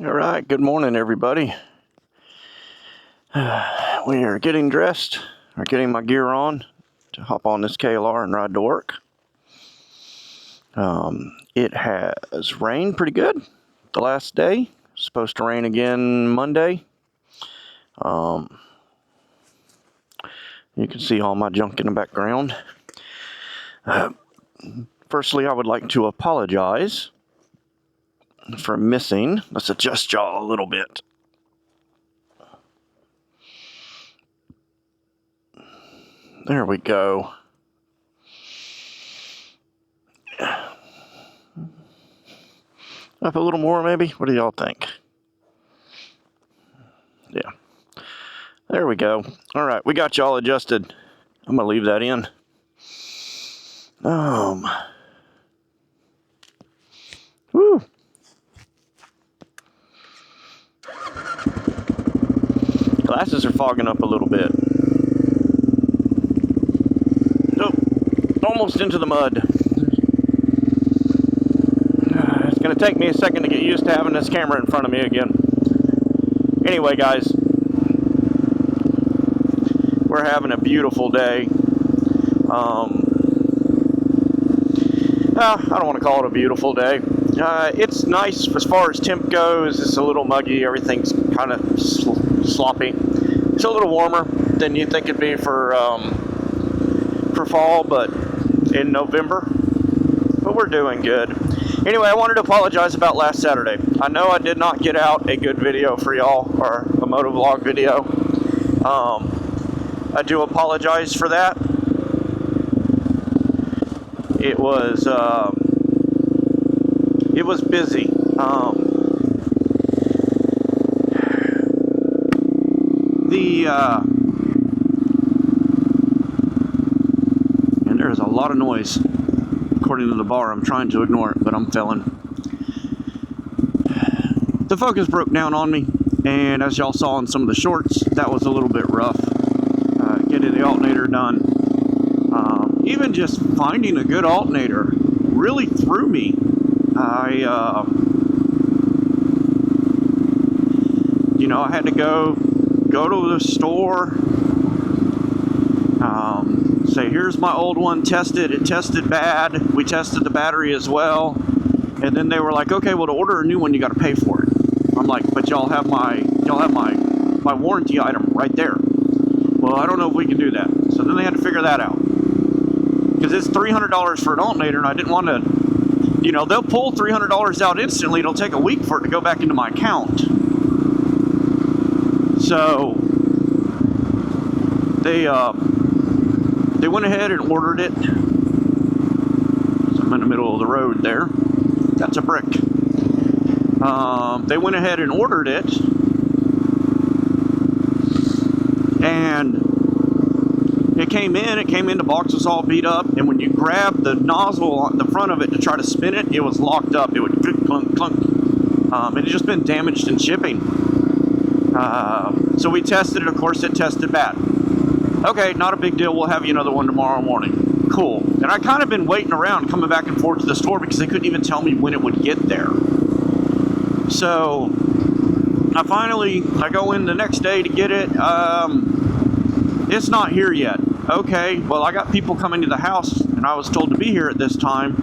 All right, good morning, everybody. We are getting dressed, or getting my gear on to hop on this KLR and ride to work. It has rained pretty good the last day. It's supposed to rain again Monday. You can see all my junk in the background. Firstly, I would like to apologize for missing. Let's adjust y'all a little bit. There we go. Up a little more, maybe? What do y'all think? Yeah. There we go. All right, we got y'all adjusted. I'm going to leave that in. Woo. Glasses are fogging up a little bit. Oh, almost into the mud. It's going to take me a second to get used to having this camera in front of me again. Anyway, guys, we're having a beautiful day. I don't want to call it a beautiful day. It's nice as far as temp goes. It's a little muggy. Everything's kind of sloppy. It's a little warmer than you think it'd be for fall, but in November. But we're doing good. Anyway, I wanted to apologize about last Saturday. I know I did not get out a good video for y'all, or a moto vlog video. I do apologize for that. It was busy. And there's a lot of noise. According to the bar, I'm trying to ignore it, but I'm failing. The focus broke down on me, and as y'all saw in some of the shorts, that was a little bit rough. Getting the alternator done. Even just finding a good alternator really threw me. I had to go to the store, say, here's my old one, test it. It tested bad. We tested the battery as well. And then they were like, okay, well, to order a new one, you got to pay for it. I'm like, but y'all have my warranty item right there. Well, I don't know if we can do that. So then they had to figure that out. Because it's $300 for an alternator, and I didn't want to, they'll pull $300 out instantly. It'll take a week for it to go back into my account. So they went ahead and ordered it. So I'm in the middle of the road there. That's a brick. They went ahead and ordered it. And it came in, the box was all beat up, and when you grab the nozzle on the front of it to try to spin it, it was locked up. It would clunk, clunk, clunk. It had just been damaged in shipping. So we tested it, of course, it tested bad. Okay, not a big deal, we'll have you another one tomorrow morning. Cool. And I kind of been waiting around, coming back and forth to the store because they couldn't even tell me when it would get there. So I go in the next day to get it. It's not here yet. Okay, well, I got people coming to the house, and I was told to be here at this time.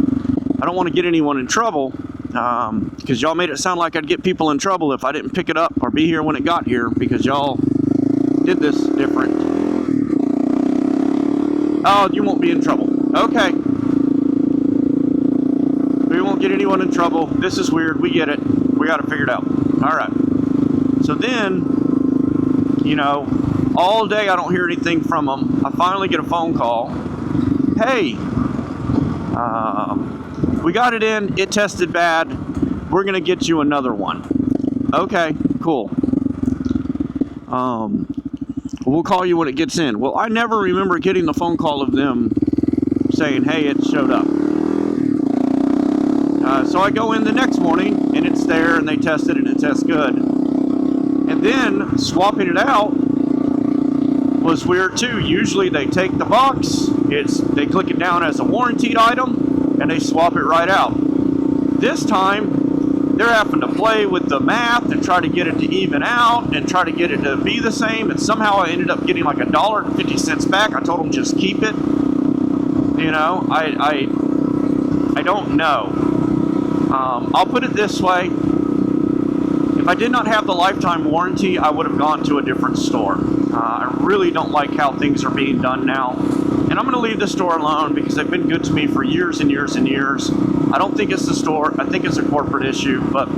I don't want to get anyone in trouble, because y'all made it sound like I'd get people in trouble if I didn't pick it up or be here when it got here, because y'all did this different. Oh, you won't be in trouble. Okay. We won't get anyone in trouble. This is weird. We get it. We got it figured out. All right. So then, all day I don't hear anything from them. I finally get a phone call. Hey, we got it in. It tested bad. We're going to get you another one. Okay, cool. We'll call you when it gets in. Well, I never remember getting the phone call of them saying, hey, it showed up. So I go in the next morning, and it's there, and they test it, and it tests good. And then swapping it out was weird too. Usually they take the box, they click it down as a warranted item, and they swap it right out. This time, they're having to play with the math and try to get it to even out and try to get it to be the same. And somehow I ended up getting like $1.50 back. I told them just keep it. You know, I don't know. I'll put it this way. If I did not have the lifetime warranty, I would have gone to a different store. I really don't like how things are being done now. And I'm going to leave the store alone because they've been good to me for years and years and years. I don't think it's the store. I think it's a corporate issue. But,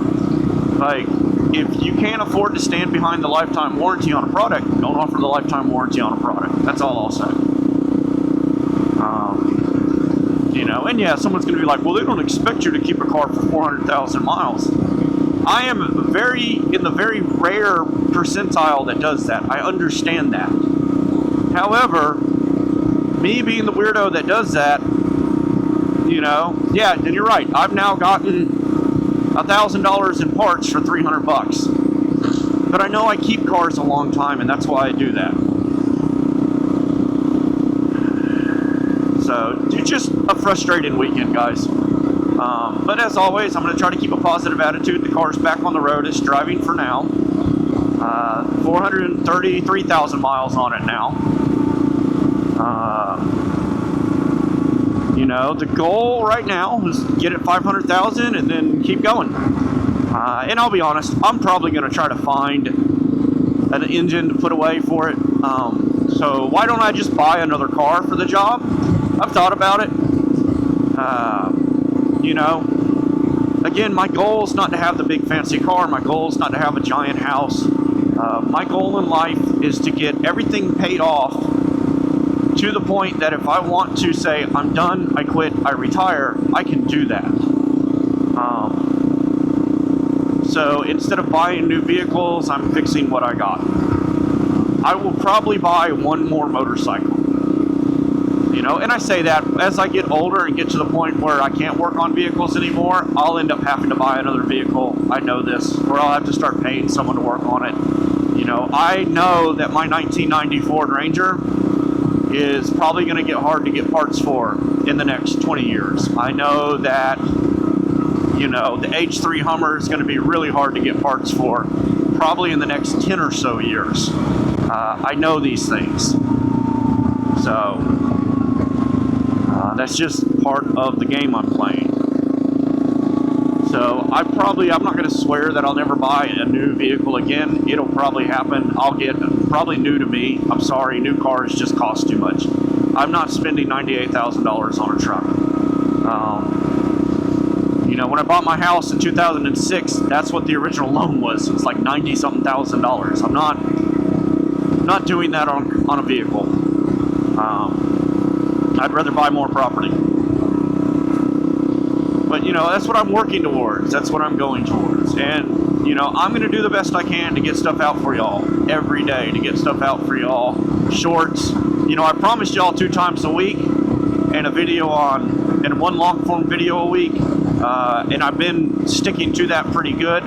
like, if you can't afford to stand behind the lifetime warranty on a product, don't offer the lifetime warranty on a product. That's all I'll say. You know, and yeah, someone's going to be like, well, they don't expect you to keep a car for 400,000 miles. I am in the very rare percentile that does that. I understand that. However, me being the weirdo that does that, you know, yeah, then you're right. I've now gotten $1,000 in parts for $300. But I know I keep cars a long time, and that's why I do that. So, it's just a frustrating weekend, guys. But as always, I'm going to try to keep a positive attitude. The car's back on the road. It's driving for now. 433,000 miles on it now. You know, the goal right now is get it 500,000 and then keep going. And I'll be honest, I'm probably going to try to find an engine to put away for it. So why don't I just buy another car for the job? I've thought about it. You know, again, my goal is not to have the big fancy car. My goal is not to have a giant house. My goal in life is to get everything paid off to the point that if I want to say, I'm done, I quit, I retire, I can do that. So instead of buying new vehicles, I'm fixing what I got. I will probably buy one more motorcycle. You know, and I say that as I get older and get to the point where I can't work on vehicles anymore, I'll end up having to buy another vehicle. I know this, or I'll have to start paying someone to work on it. You know, I know that my 1990 Ford Ranger is probably going to get hard to get parts for in the next 20 years. I know that, you know, the H3 Hummer is going to be really hard to get parts for probably in the next 10 or so years. I know these things. So, that's just part of the game I'm playing. So, I'm not going to swear that I'll never buy a new vehicle again. It'll probably happen. I'll get probably new to me. I'm sorry, new cars just cost too much. I'm not spending $98,000 on a truck. You know, when I bought my house in 2006, that's what the original loan was. It was like $90-something thousand. I'm not doing that on a vehicle. I'd rather buy more property. But, you know, that's what I'm working towards. That's what I'm going towards. And, you know, I'm going to do the best I can to get stuff out for y'all every day, to get stuff out for y'all. Shorts. You know, I promised y'all 2 times a week and a video and one long form video a week. And I've been sticking to that pretty good.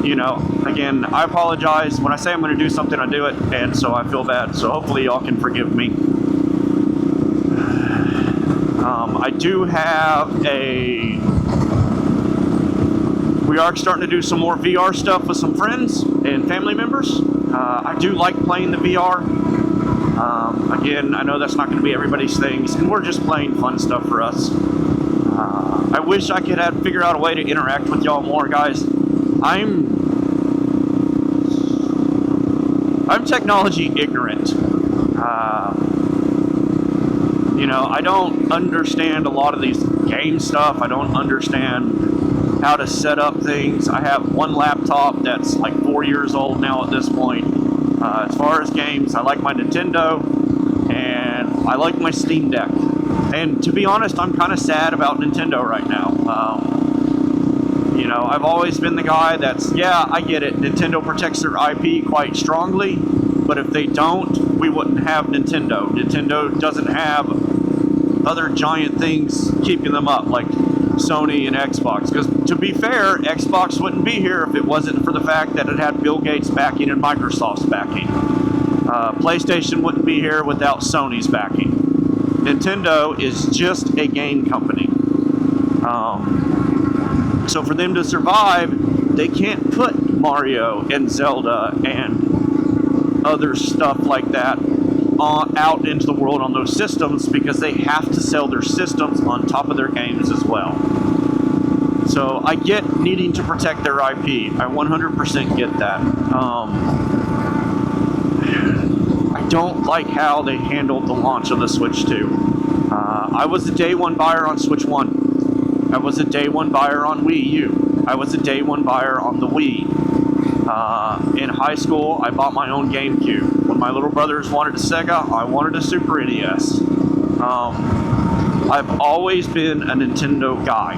You know, again, I apologize. When I say I'm going to do something, I do it. And so I feel bad. So hopefully y'all can forgive me. I do have we are starting to do some more VR stuff with some friends and family members. I do like playing the VR. Again, I know that's not going to be everybody's things, and we're just playing fun stuff for us. I wish I could figure out a way to interact with y'all more, guys. I'm technology ignorant. You know, I don't understand a lot of these game stuff. I don't understand how to set up things. I have one laptop that's like 4 years old now at this point. As far as games, I like my Nintendo, and I like my Steam Deck. And to be honest, I'm kind of sad about Nintendo right now. You know, I've always been the guy that's, yeah, I get it. Nintendo protects their IP quite strongly, but if they don't, we wouldn't have Nintendo. Nintendo doesn't have other giant things keeping them up, like Sony and Xbox. Because to be fair, Xbox wouldn't be here if it wasn't for the fact that it had Bill Gates' backing and Microsoft's backing. PlayStation wouldn't be here without Sony's backing. Nintendo is just a game company. So for them to survive, they can't put Mario and Zelda and other stuff like that out into the world on those systems, because they have to sell their systems on top of their games as well. So I get needing to protect their IP. I 100% get that. I don't like how they handled the launch of the Switch 2. I was a day one buyer on Switch 1. I was a day one buyer on Wii U. I was a day one buyer on the Wii. In high school, I bought my own GameCube. When my little brothers wanted a Sega, I wanted a Super NES. I've always been a Nintendo guy.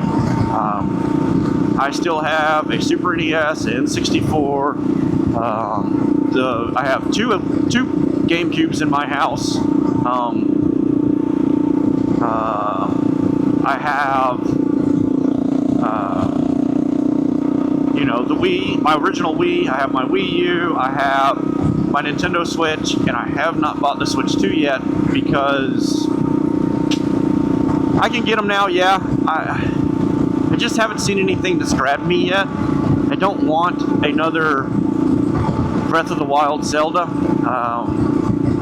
I still have a Super NES, N64. I have two GameCubes in my house. I have, the Wii, my original Wii. I have my Wii U. I have my Nintendo Switch, and I have not bought the Switch 2 yet because I can get them now. Yeah, I just haven't seen anything that's grabbed me yet. I don't want another Breath of the Wild Zelda.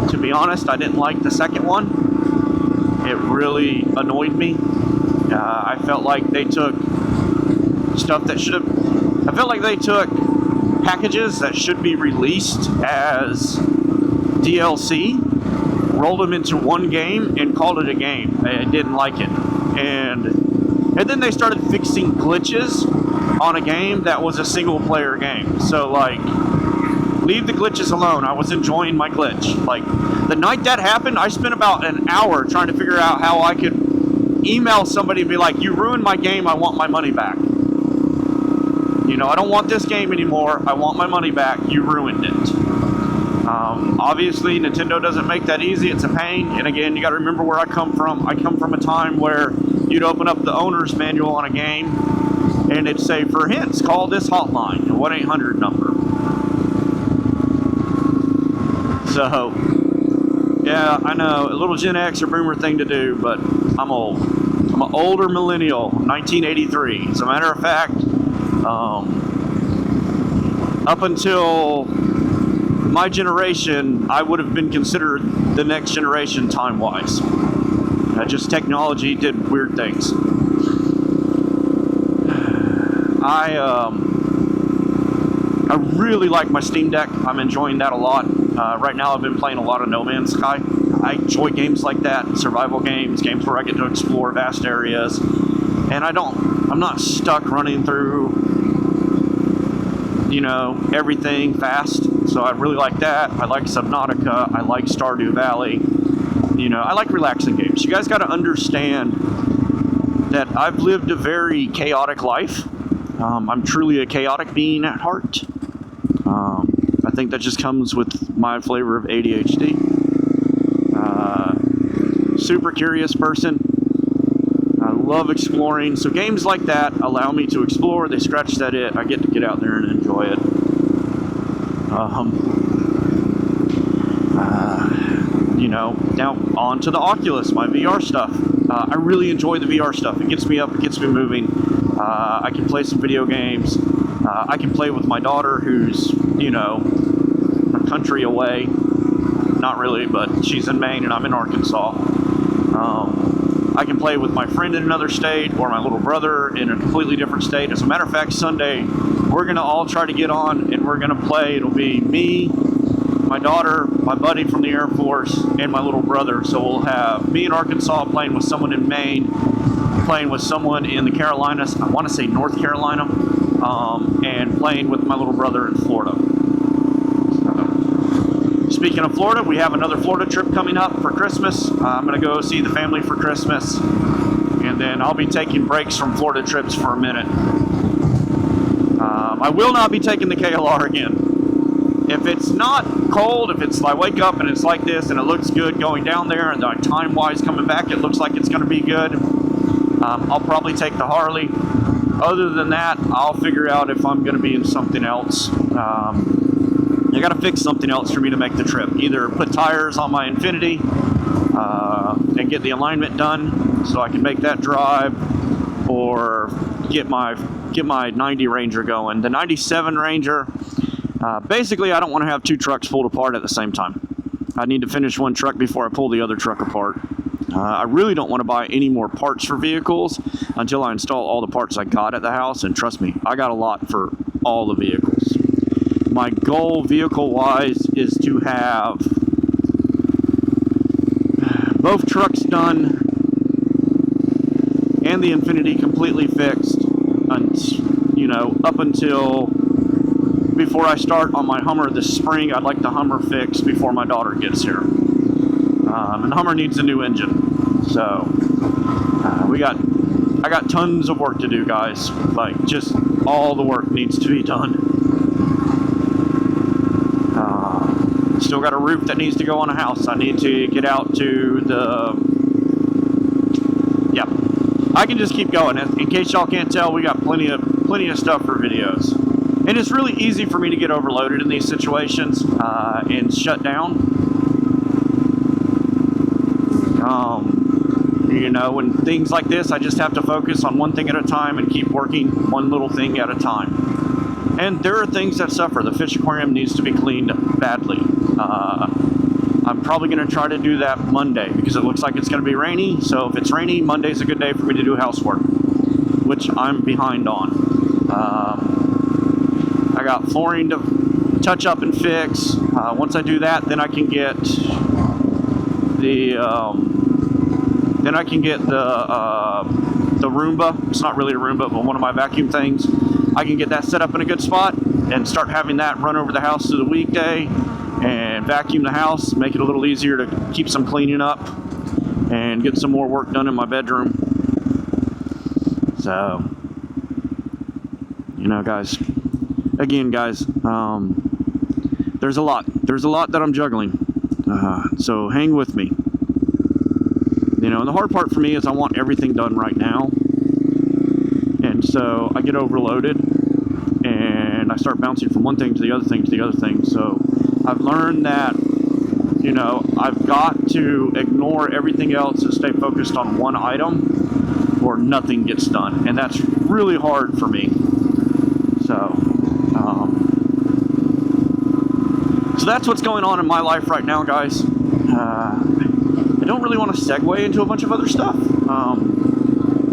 To be honest, I didn't like the second one. It really annoyed me. I felt like they took stuff that should have... I felt like they took packages that should be released as DLC, rolled them into one game, and called it a game. I didn't like it. And then they started fixing glitches on a game that was a single-player game. So, like, leave the glitches alone. I was enjoying my glitch. Like, the night that happened, I spent about an hour trying to figure out how I could email somebody and be like, you ruined my game, I want my money back. I don't want this game anymore, I want my money back, you ruined it. Obviously, Nintendo doesn't make that easy, it's a pain, and again, you gotta remember where I come from. I come from a time where you'd open up the owner's manual on a game, and it'd say, for hints, call this hotline, a 1-800 number. So, yeah, I know, a little Gen X or Boomer thing to do, but I'm old. I'm an older millennial, 1983. As a matter of fact, up until my generation, I would have been considered the next generation time-wise. Just technology did weird things. I really like my Steam Deck. I'm enjoying that a lot. Right now I've been playing a lot of No Man's Sky. I enjoy games like that, survival games where I get to explore vast areas. And I'm not stuck running through, everything fast. So I really like that. I like Subnautica. I like Stardew Valley. I like relaxing games. You guys got to understand that I've lived a very chaotic life. I'm truly a chaotic being at heart. I think that just comes with my flavor of ADHD. Super curious person. I love exploring. So games like that allow me to explore. They scratch that itch. I get to get out there and enjoy it. Now on to the Oculus, my VR stuff. I really enjoy the VR stuff. It gets me up, it gets me moving. I can play some video games. I can play with my daughter who's, a country away. Not really, but she's in Maine and I'm in Arkansas. I can play with my friend in another state or my little brother in a completely different state. As a matter of fact, Sunday, we're going to all try to get on and we're going to play. It'll be me, my daughter, my buddy from the Air Force, and my little brother. So we'll have me in Arkansas playing with someone in Maine, playing with someone in the Carolinas, I want to say North Carolina, and playing with my little brother in Florida. Speaking of Florida, we have another Florida trip coming up for Christmas. I'm going to go see the family for Christmas, and then I'll be taking breaks from Florida trips for a minute. I will not be taking the KLR again. If it's not cold, if I wake up and it's like this and it looks good going down there, and time-wise coming back, it looks like it's going to be good, I'll probably take the Harley. Other than that, I'll figure out if I'm going to be in something else. I got to fix something else for me to make the trip. Either put tires on my Infiniti and get the alignment done so I can make that drive, or get my 90 Ranger going. The 97 Ranger, basically I don't want to have 2 trucks pulled apart at the same time. I need to finish one truck before I pull the other truck apart. I really don't want to buy any more parts for vehicles until I install all the parts I got at the house, and trust me, I got a lot for all the vehicles. My goal vehicle-wise is to have both trucks done and the Infiniti completely fixed, up until before I start on my Hummer this spring. I'd like the Hummer fixed before my daughter gets here. And the Hummer needs a new engine. So I got tons of work to do, guys. Like, just all the work needs to be done. Still got a roof that needs to go on a house. I need to get out to I can just keep going. In case y'all can't tell, we got plenty of stuff for videos. And it's really easy for me to get overloaded in these situations and shut down. When things like this, I just have to focus on one thing at a time and keep working one little thing at a time. And there are things that suffer. The fish aquarium needs to be cleaned badly. I'm probably going to try to do that Monday because it looks like it's going to be rainy. So if it's rainy, Monday's a good day for me to do housework, which I'm behind on. I got flooring to touch up and fix. Once I do that, then I can get the Roomba. It's not really a Roomba, but one of my vacuum things. I can get that set up in a good spot and start having that run over the house through the weekday and vacuum the house, make it a little easier to keep some cleaning up and get some more work done in my bedroom. So, guys, again, guys, there's a lot that I'm juggling. So hang with me. And the hard part for me is I want everything done right now. And so I get overloaded and I start bouncing from one thing to the other thing to the other thing. So I've learned that, I've got to ignore everything else and stay focused on one item or nothing gets done. And that's really hard for me. So that's what's going on in my life right now, guys. I don't really want to segue into a bunch of other stuff.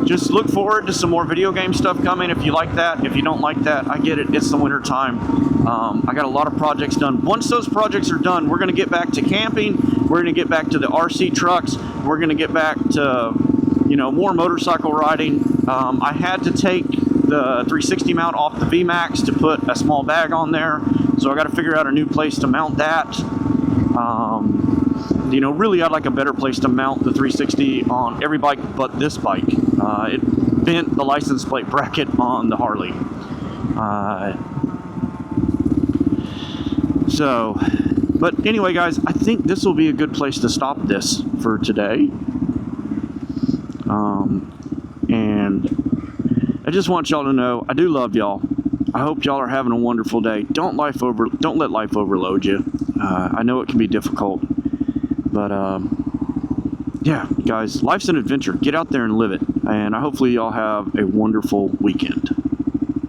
Just look forward to some more video game stuff coming if you like that. If you don't like that, I get it. It's the winter time. I got a lot of projects done. Once those projects are done, we're going to get back to camping. We're going to get back to the RC trucks. We're going to get back to, more motorcycle riding. I had to take the 360 mount off the VMAX to put a small bag on there. So I got to figure out a new place to mount that. Really I'd like a better place to mount the 360 on every bike but this bike. It bent the license plate bracket on the Harley. But anyway, guys, I think this will be a good place to stop this for today. And I just want y'all to know, I do love y'all. I hope y'all are having a wonderful day. Don't let life overload you. I know it can be difficult. But, yeah, guys, life's an adventure. Get out there and live it. And hopefully y'all have a wonderful weekend.